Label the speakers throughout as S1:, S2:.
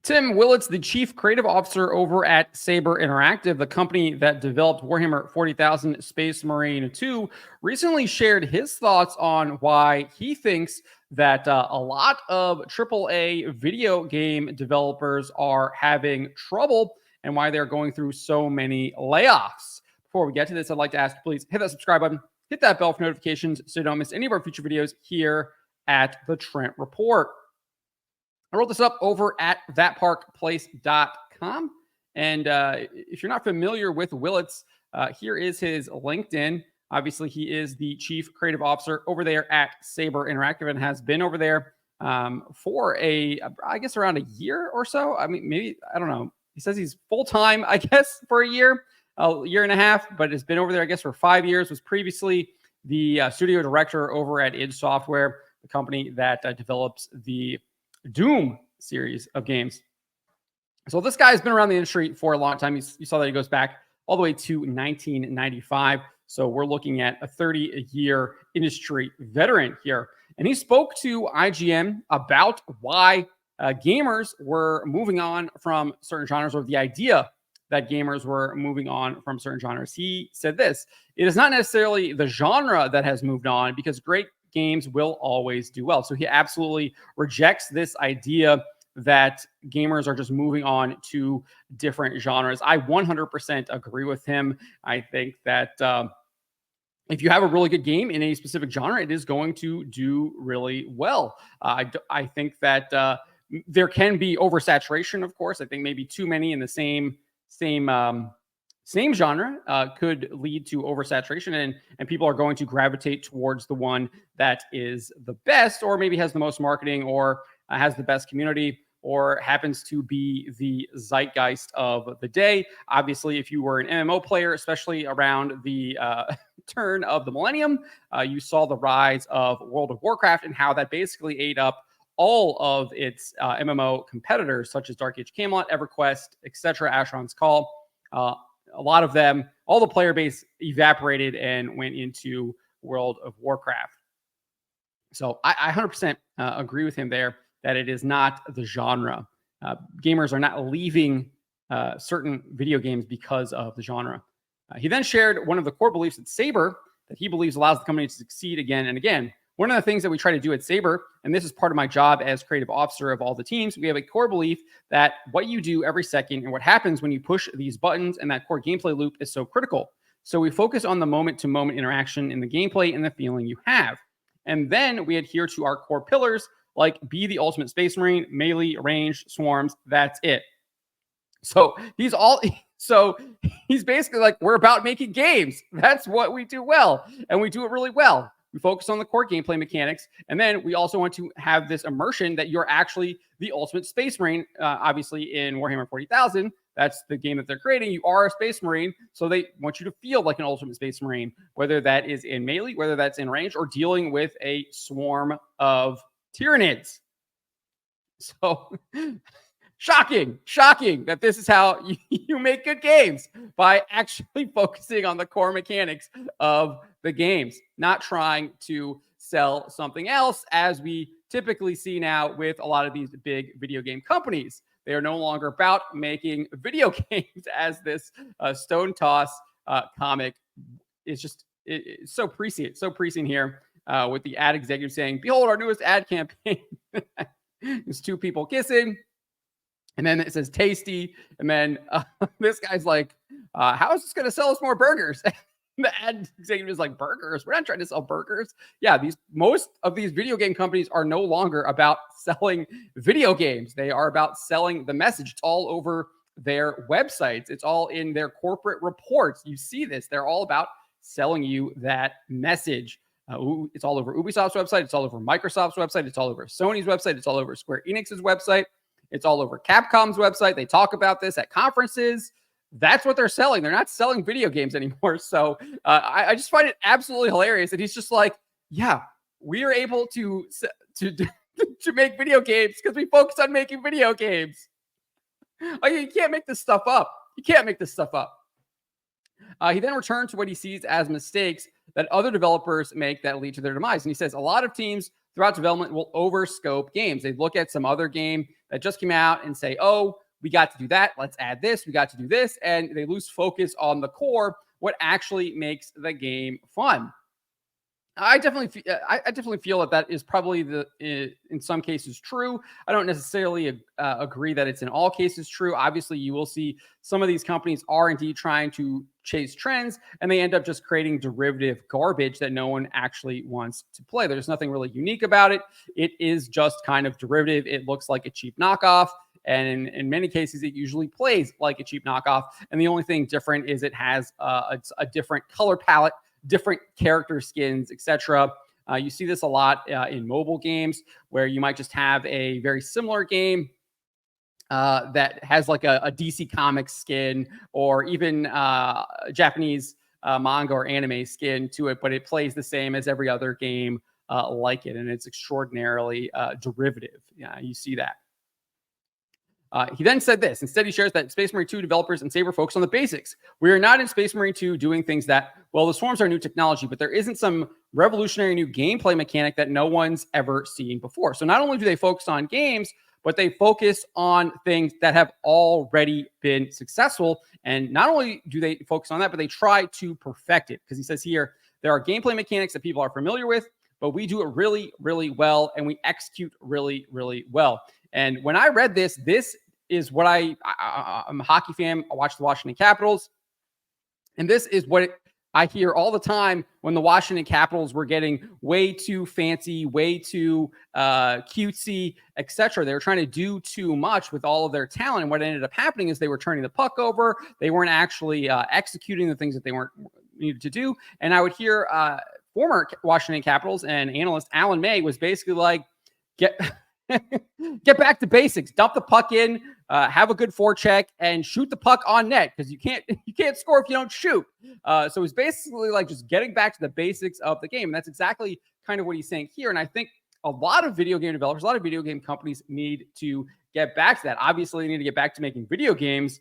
S1: Tim Willits, the chief creative officer over at Saber Interactive, the company that developed Warhammer 40,000 Space Marine 2, recently shared his thoughts on why he thinks that a lot of AAA video game developers are having trouble and why they're going through so many layoffs. Before we get to this, I'd like to ask you, please hit that subscribe button, hit that bell for notifications so you don't miss any of our future videos here at the Trent Report. I wrote this up over at thatparkplace.com. And if you're not familiar with Willits, here is his LinkedIn. Obviously, he is the chief creative officer over there at Saber Interactive and has been over there for I guess around a year or so. I mean, maybe, I don't know. He says he's full-time, I guess, for a year and a half, but has been over there, I guess, for 5 years. Was previously the studio director over at id Software, the company that develops the Doom series of games. So this guy has been around the industry for a long time. You saw that he goes back all the way to 1995. So we're looking at a 30-year industry veteran here. And he spoke to IGN about why gamers were moving on from certain genres, or the idea that gamers were moving on from certain genres. He said this: it is not necessarily the genre that has moved on, because great games will always do well. So he absolutely rejects this idea that gamers are just moving on to different genres. I 100% agree with him. I think that if you have a really good game in a specific genre, it is going to do really well. I think that there can be oversaturation, of course. I think maybe too many in the same genre could lead to oversaturation, and people are going to gravitate towards the one that is the best, or maybe has the most marketing, or has the best community, or happens to be the zeitgeist of the day. Obviously, if you were an MMO player, especially around the turn of the millennium, you saw the rise of World of Warcraft and how that basically ate up all of its MMO competitors, such as Dark Age Camelot, EverQuest, etc., Asheron's Call. A lot of them, all the player base evaporated and went into World of Warcraft. So I 100% agree with him there that it is not the genre. Gamers are not leaving certain video games because of the genre. He then shared one of the core beliefs at Saber that he believes allows the company to succeed again and again. One of the things that we try to do at Saber, and this is part of my job as creative officer of all the teams, we have a core belief that what you do every second and what happens when you push these buttons and that core gameplay loop is so critical. So we focus on the moment-to-moment interaction in the gameplay and the feeling you have. And then we adhere to our core pillars, like be the ultimate Space Marine, melee, range, swarms. That's it. So he's basically like, we're about making games. That's what we do well. And we do it really well. We focus on the core gameplay mechanics. And then we also want to have this immersion that you're actually the ultimate Space Marine. Obviously, in Warhammer 40,000, that's the game that they're creating. You are a Space Marine. So they want you to feel like an ultimate Space Marine, whether that is in melee, whether that's in range, or dealing with a swarm of Tyranids. So shocking that this is how you make good games, by actually focusing on the core mechanics of the games, not trying to sell something else, as we typically see now with a lot of these big video game companies. They are no longer about making video games, as this Stone Toss comic is just it's so prescient here with the ad executive saying, "Behold our newest ad campaign." There's two people kissing. And then it says tasty. And then this guy's like, how is this going to sell us more burgers? The ad executive is like, burgers? We're not trying to sell burgers. Yeah, most of these video game companies are no longer about selling video games. They are about selling the message. It's all over their websites. It's all in their corporate reports. You see this. They're all about selling you that message. It's all over Ubisoft's website. It's all over Microsoft's website. It's all over Sony's website. It's all over Square Enix's website. It's all over Capcom's website. They talk about this at conferences. That's what they're selling. They're not selling video games anymore. So I just find it absolutely hilarious that he's just like, yeah, we are able to make video games because we focus on making video games. Like, you can't make this stuff up. You can't make this stuff up. He then returned to what he sees as mistakes that other developers make that lead to their demise. And he says a lot of teams throughout development will overscope games. They look at some other game that just came out and say, oh, we got to do that. Let's add this. We got to do this. And they lose focus on the core, what actually makes the game fun. I definitely feel that is probably in some cases true. I don't necessarily agree that it's in all cases true. Obviously, you will see some of these companies are indeed trying to chase trends, and they end up just creating derivative garbage that no one actually wants to play. There's nothing really unique about it. It is just kind of derivative. It looks like a cheap knockoff. And in many cases, it usually plays like a cheap knockoff. And the only thing different is it has a different color palette, different character skins, etc. You see this a lot in mobile games where you might just have a very similar game that has like a DC Comics skin or even Japanese manga or anime skin to it, but it plays the same as every other game like it. And it's extraordinarily derivative. Yeah, you see that. He then said this. Instead, he shares that Space Marine 2 developers and Saber focus on the basics. We are not in Space Marine 2 doing things that, well, the swarms are new technology, but there isn't some revolutionary new gameplay mechanic that no one's ever seen before. So not only do they focus on games, but they focus on things that have already been successful. And not only do they focus on that, but they try to perfect it. Because he says here, there are gameplay mechanics that people are familiar with, but we do it really, really well, and we execute really, really well. And when I read this is what I'm a hockey fan. I watch the Washington Capitals. And this is what I hear all the time when the Washington Capitals were getting way too fancy, way too cutesy, etc. They were trying to do too much with all of their talent. And what ended up happening is they were turning the puck over. They weren't actually executing the things that they weren't needed to do. And I would hear former Washington Capitals and analyst Alan May was basically like, get back to basics. Dump the puck in, have a good forecheck, and shoot the puck on net because you can't score if you don't shoot. So it's basically like just getting back to the basics of the game. And that's exactly kind of what he's saying here. And I think a lot of video game developers, a lot of video game companies need to get back to that. Obviously, they need to get back to making video games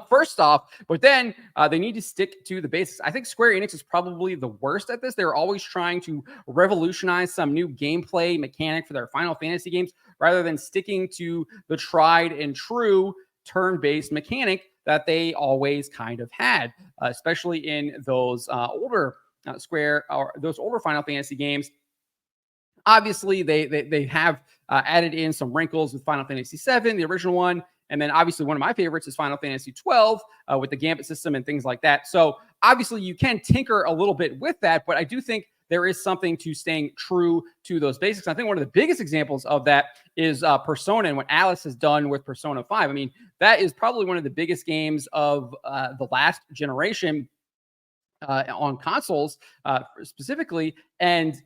S1: first off, but then they need to stick to the basics. I think Square Enix is probably the worst at this. They're always trying to revolutionize some new gameplay mechanic for their Final Fantasy games rather than sticking to the tried and true turn-based mechanic that they always kind of had, especially in those older Square or those older Final Fantasy games. Obviously, they have added in some wrinkles with Final Fantasy VII, the original one. And then obviously one of my favorites is Final Fantasy 12 with the Gambit system and things like that. So obviously you can tinker a little bit with that, but I do think there is something to staying true to those basics. I think one of the biggest examples of that is Persona and what Alice has done with Persona 5. I mean, that is probably one of the biggest games of the last generation on consoles specifically. And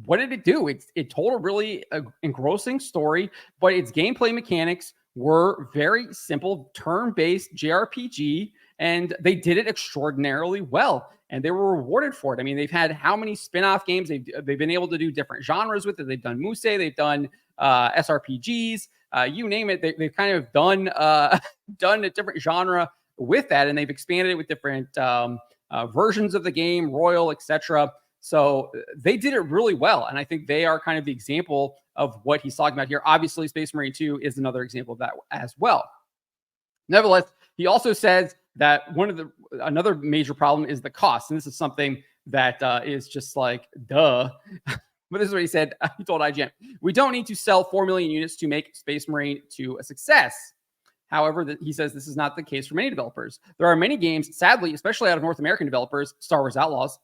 S1: what did it do? It told a really engrossing story, but its gameplay mechanics were very simple, turn-based JRPG, and they did it extraordinarily well, and they were rewarded for it. I mean, they've had how many spin-off games? They've been able to do different genres with it. They've done Muse, they've done SRPGs, you name it. They've kind of done a different genre with that, and they've expanded it with different versions of the game, Royal, etc. So they did it really well, and I think they are kind of the example of what he's talking about here. Obviously, Space Marine 2 is another example of that as well. Nevertheless, he also says that another major problem is the cost, and this is something that is just like, duh. But this is what he said. He told IGN, "We don't need to sell 4 million units to make Space Marine 2 a success." However, he says this is not the case for many developers. There are many games, sadly, especially out of North American developers, Star Wars Outlaws,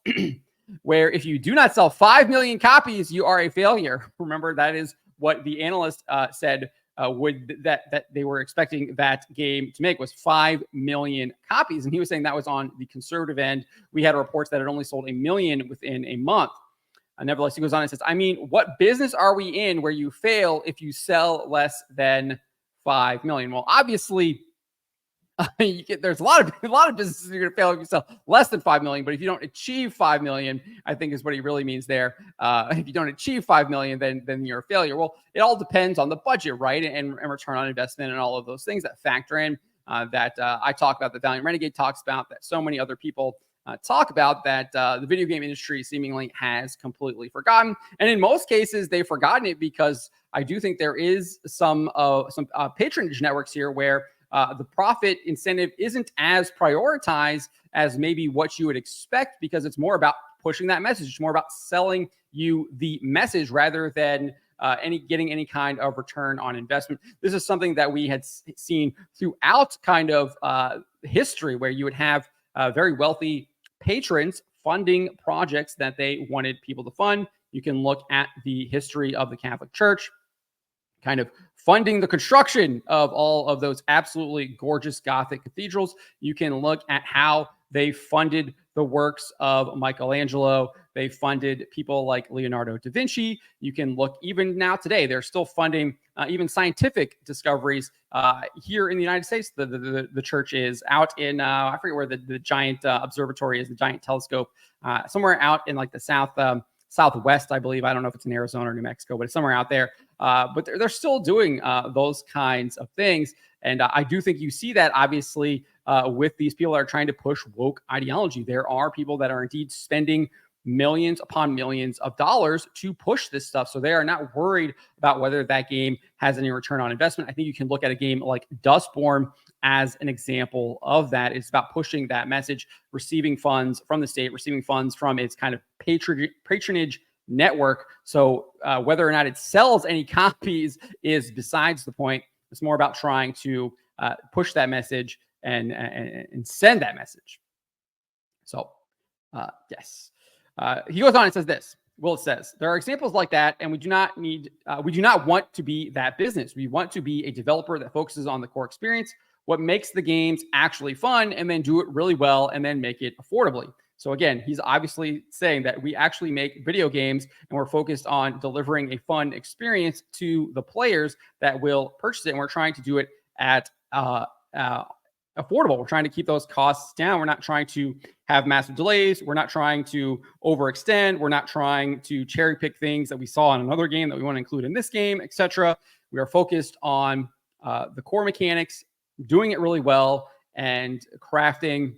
S1: where if you do not sell 5 million copies, you are a failure. Remember, that is what the analyst said that they were expecting that game to make was 5 million copies. And he was saying that was on the conservative end. We had reports that it only sold 1 million within a month. Nevertheless, he goes on and says, I mean, what business are we in where you fail if you sell less than 5 million? Well, obviously, there's a lot of businesses you're going to fail if you sell less than 5 million. But if you don't achieve 5 million, I think is what he really means there. If you don't achieve 5 million, then you're a failure. Well, it all depends on the budget, right? And return on investment and all of those things that factor in that I talk about, that Valiant Renegade talks about, that so many other people talk about that the video game industry seemingly has completely forgotten. And in most cases, they've forgotten it because I do think there is some patronage networks here where the profit incentive isn't as prioritized as maybe what you would expect, because it's more about pushing that message. It's more about selling you the message rather than getting any kind of return on investment. This is something that we had seen throughout kind of history, where you would have very wealthy patrons funding projects that they wanted people to fund. You can look at the history of the Catholic Church, kind of funding the construction of all of those absolutely gorgeous Gothic cathedrals. You can look at how they funded the works of Michelangelo. They funded people like Leonardo da Vinci. You can look even now today, they're still funding even scientific discoveries here in the United States. The church is out in, I forget where the giant observatory is, the giant telescope, somewhere out in like the southwest, I believe. I don't know if it's in Arizona or New Mexico, but it's somewhere out there. But they're still doing those kinds of things. And I do think you see that, obviously, with these people that are trying to push woke ideology. There are people that are indeed spending millions upon millions of dollars to push this stuff. So they are not worried about whether that game has any return on investment. I think you can look at a game like Dustborn as an example of that. It's about pushing that message, receiving funds from the state, receiving funds from its kind of patronage network. So whether or not it sells any copies is besides the point. It's more about trying to push that message and send that message. So yes. He goes on and says this. Willits says, there are examples like that, and we do not want to be that business. We want to be a developer that focuses on the core experience, what makes the games actually fun, and then do it really well, and then make it affordably. So again, he's obviously saying that we actually make video games and we're focused on delivering a fun experience to the players that will purchase it. And we're trying to do it at affordable. We're trying to keep those costs down. We're not trying to have massive delays. We're not trying to overextend. We're not trying to cherry pick things that we saw in another game that we want to include in this game, etc. We are focused on the core mechanics, doing it really well, and crafting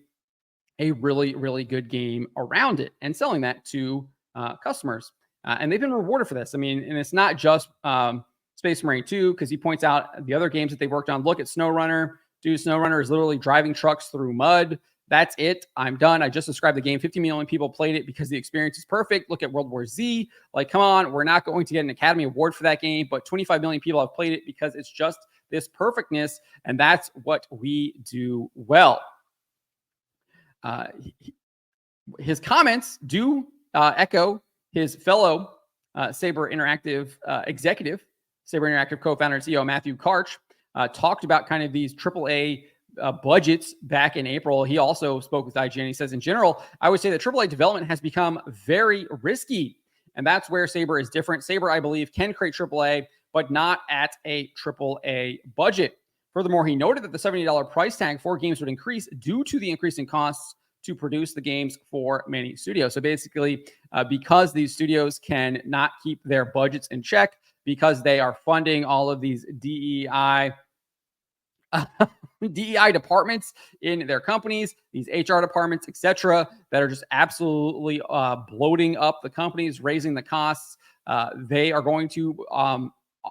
S1: a really, really good game around it and selling that to customers. And they've been rewarded for this. I mean, and it's not just Space Marine 2, because he points out the other games that they worked on. Look at SnowRunner. Dude, SnowRunner is literally driving trucks through mud. That's it. I'm done. I just described the game. 50 million people played it because the experience is perfect. Look at World War Z. Like, come on. We're not going to get an Academy Award for that game, but 25 million people have played it because it's just this perfectness, and that's what we do well. His comments do echo his fellow Saber Interactive executive, Saber Interactive co-founder and CEO Matthew Karch, talked about kind of these AAA budgets back in April. He also spoke with IGN. He says, in general, I would say that AAA development has become very risky, and that's where Saber is different. Saber, I believe, can create AAA, but not at a AAA budget. Furthermore, he noted that the $70 price tag for games would increase due to the increasing costs to produce the games for many studios. So basically, because these studios can not keep their budgets in check, because they are funding all of these DEI departments in their companies, these HR departments, etc., that are just absolutely bloating up the companies, raising the costs. They are going to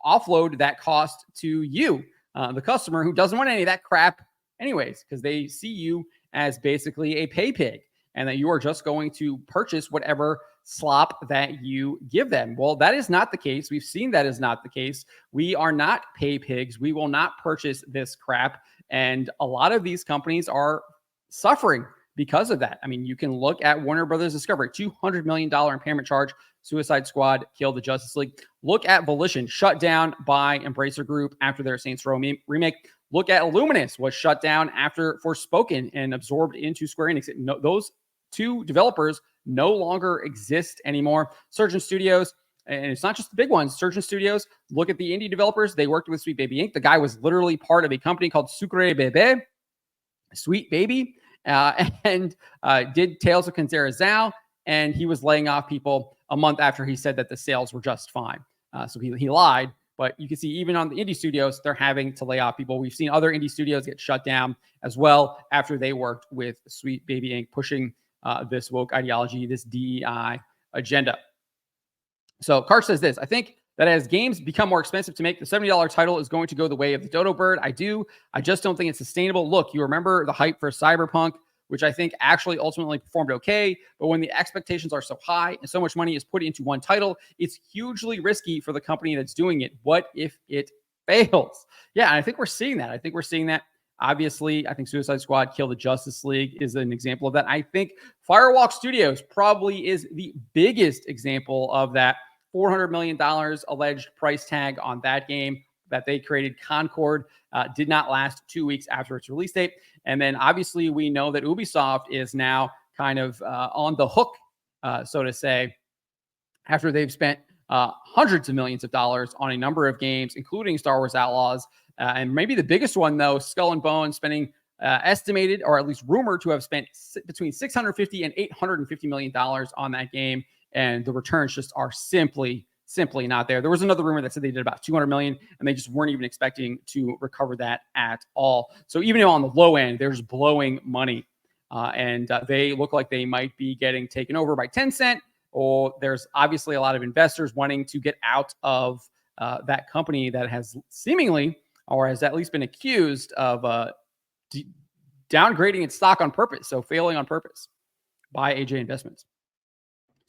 S1: offload that cost to you, the customer, who doesn't want any of that crap anyways, because they see you as basically a pay pig, and that you are just going to purchase whatever slop that you give them. Well, that is not the case. We've seen that is not the case. We are not pay pigs. We will not purchase this crap. And a lot of these companies are suffering because of that. I mean, you can look at Warner Brothers Discovery, $200 million impairment charge. Suicide Squad killed the Justice League. Look at Volition, shut down by Embracer Group after their Saints Row remake. Look at Illuminous, was shut down after Forspoken and absorbed into Square Enix. Those two developers no longer exist anymore. Surgeon Studios, and it's not just the big ones. Surgeon Studios, look at the indie developers. They worked with Sweet Baby Inc. The guy was literally part of a company called Sucre Bebe, Sweet Baby, and did Tales of Kenzera, and he was laying off people a month after he said that the sales were just fine. So he lied. But you can see even on the indie studios, they're having to lay off people. We've seen other indie studios get shut down as well after they worked with Sweet Baby Inc., pushing this woke ideology, this DEI agenda. So Karch says this: I think that as games become more expensive to make, the $70 title is going to go the way of the dodo bird. I just don't think it's sustainable. Look, you remember the hype for Cyberpunk, which I think actually ultimately performed okay. But when the expectations are so high and so much money is put into one title, it's hugely risky for the company that's doing it. What if it fails? Yeah, and I think we're seeing that. Obviously, I think Suicide Squad, Kill the Justice League is an example of that. I think Firewalk Studios probably is the biggest example of that. $400 million alleged price tag on that game that they created. Concord did not last 2 weeks after its release date. And then obviously we know that Ubisoft is now kind of on the hook, so to say, after they've spent hundreds of millions of dollars on a number of games, including Star Wars Outlaws. And maybe the biggest one, though, Skull and Bones, spending estimated, or at least rumored to have spent between $650 and $850 million on that game. And the returns just are simply not there. There was another rumor that said they did about $200 million, and they just weren't even expecting to recover that at all. So even on the low end, they're just blowing money. And they look like they might be getting taken over by Tencent, or there's obviously a lot of investors wanting to get out of that company that has seemingly, or has at least been accused of downgrading its stock on purpose, so failing on purpose by AJ Investments.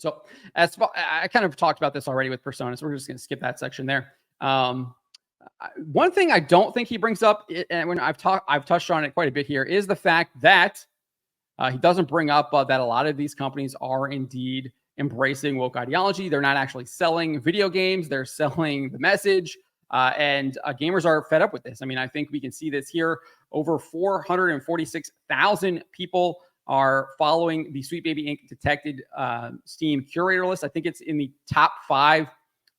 S1: So I kind of talked about this already with Persona, so we're just going to skip that section there. One thing I don't think he brings up, and when I've touched on it quite a bit here, is the fact that he doesn't bring up that a lot of these companies are indeed embracing woke ideology. They're not actually selling video games; they're selling the message, and gamers are fed up with this. I mean, I think we can see this here. Over 446,000 people are following the Sweet Baby Inc. Detected Steam curator list. I think it's in the top 5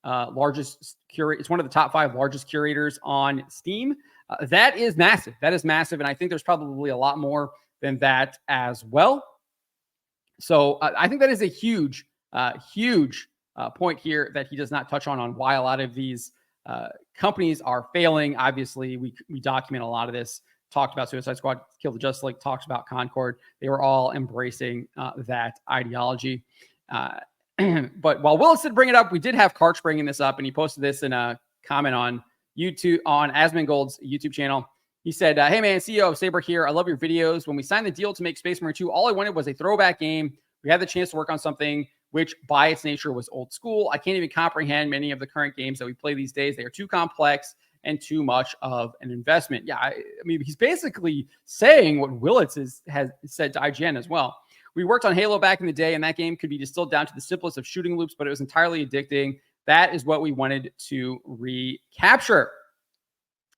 S1: largest curate. It's one of the top 5 largest curators on Steam. That is massive. And I think there's probably a lot more than that as well. So I think that is a huge point here that he does not touch on why a lot of these companies are failing. Obviously, we document a lot of this. Talked about Suicide Squad, Kill the Justice League, talked about Concord. They were all embracing that ideology. But while Willis did bring it up, we did have Karch bringing this up, and he posted this in a comment on YouTube, on Asmongold's YouTube channel. He said, hey man, CEO of Saber here. I love your videos. When we signed the deal to make Space Marine 2, all I wanted was a throwback game. We had the chance to work on something which by its nature was old school. I can't even comprehend many of the current games that we play these days. They are too complex and too much of an investment. Yeah, I mean, he's basically saying what Willits has said to IGN as well. We worked on Halo back in the day, and that game could be distilled down to the simplest of shooting loops, but it was entirely addicting. That is what we wanted to recapture.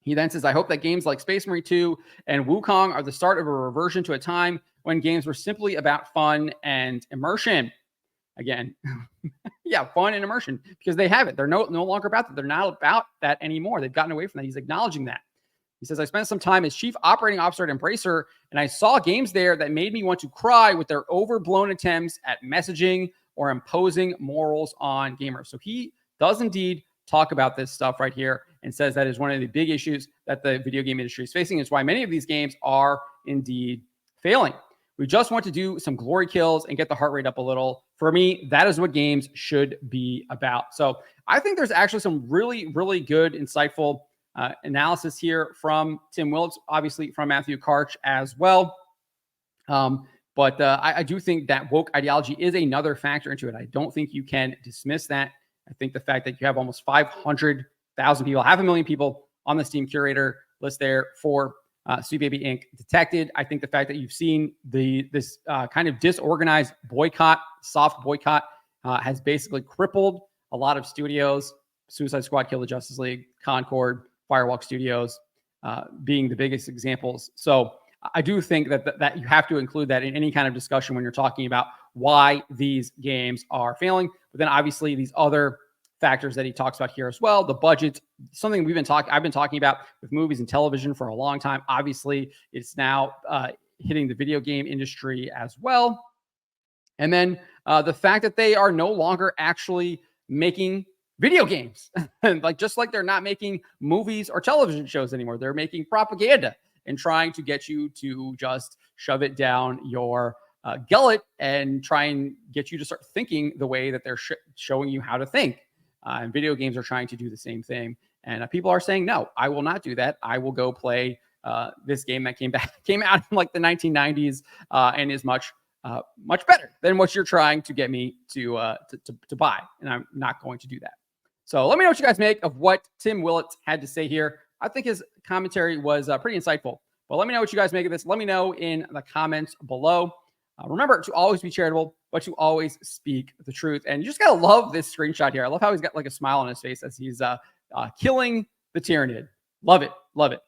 S1: He then says, I hope that games like Space Marine 2 and Wukong are the start of a reversion to a time when games were simply about fun and immersion. Again, yeah, fun and immersion, because they have it. They're no longer about that. They're not about that anymore. They've gotten away from that. He's acknowledging that. He says, I spent some time as chief operating officer at Embracer, and I saw games there that made me want to cry with their overblown attempts at messaging or imposing morals on gamers. So he does indeed talk about this stuff right here and says that is one of the big issues that the video game industry is facing. It's why many of these games are indeed failing. We just want to do some glory kills and get the heart rate up a little. For me, that is what games should be about. So I think there's actually some really, really good, insightful analysis here from Tim Willits, obviously from Matthew Karch as well. But I do think that woke ideology is another factor into it. I don't think you can dismiss that. I think the fact that you have almost 500,000 people, 500,000 people on the Steam curator list there for Sweet Baby Inc. Detected. I think the fact that you've seen this kind of disorganized boycott, soft boycott, has basically crippled a lot of studios. Suicide Squad, Kill the Justice League, Concord, Firewalk Studios being the biggest examples. So I do think that you have to include that in any kind of discussion when you're talking about why these games are failing. But then obviously these other factors that he talks about here as well. The budget, something I've been talking about with movies and television for a long time. Obviously, it's now hitting the video game industry as well. And then the fact that they are no longer actually making video games, just like they're not making movies or television shows anymore. They're making propaganda and trying to get you to just shove it down your gullet and try and get you to start thinking the way that they're showing you how to think. And video games are trying to do the same thing. And people are saying, no, I will not do that. I will go play this game that came out in like the 1990s and is much better than what you're trying to get me to buy. And I'm not going to do that. So let me know what you guys make of what Tim Willits had to say here. I think his commentary was pretty insightful. But let me know what you guys make of this. Let me know in the comments below. Remember to always be charitable, but to always speak the truth. And you just got to love this screenshot here. I love how he's got like a smile on his face as he's killing the Tyranid. Love it. Love it.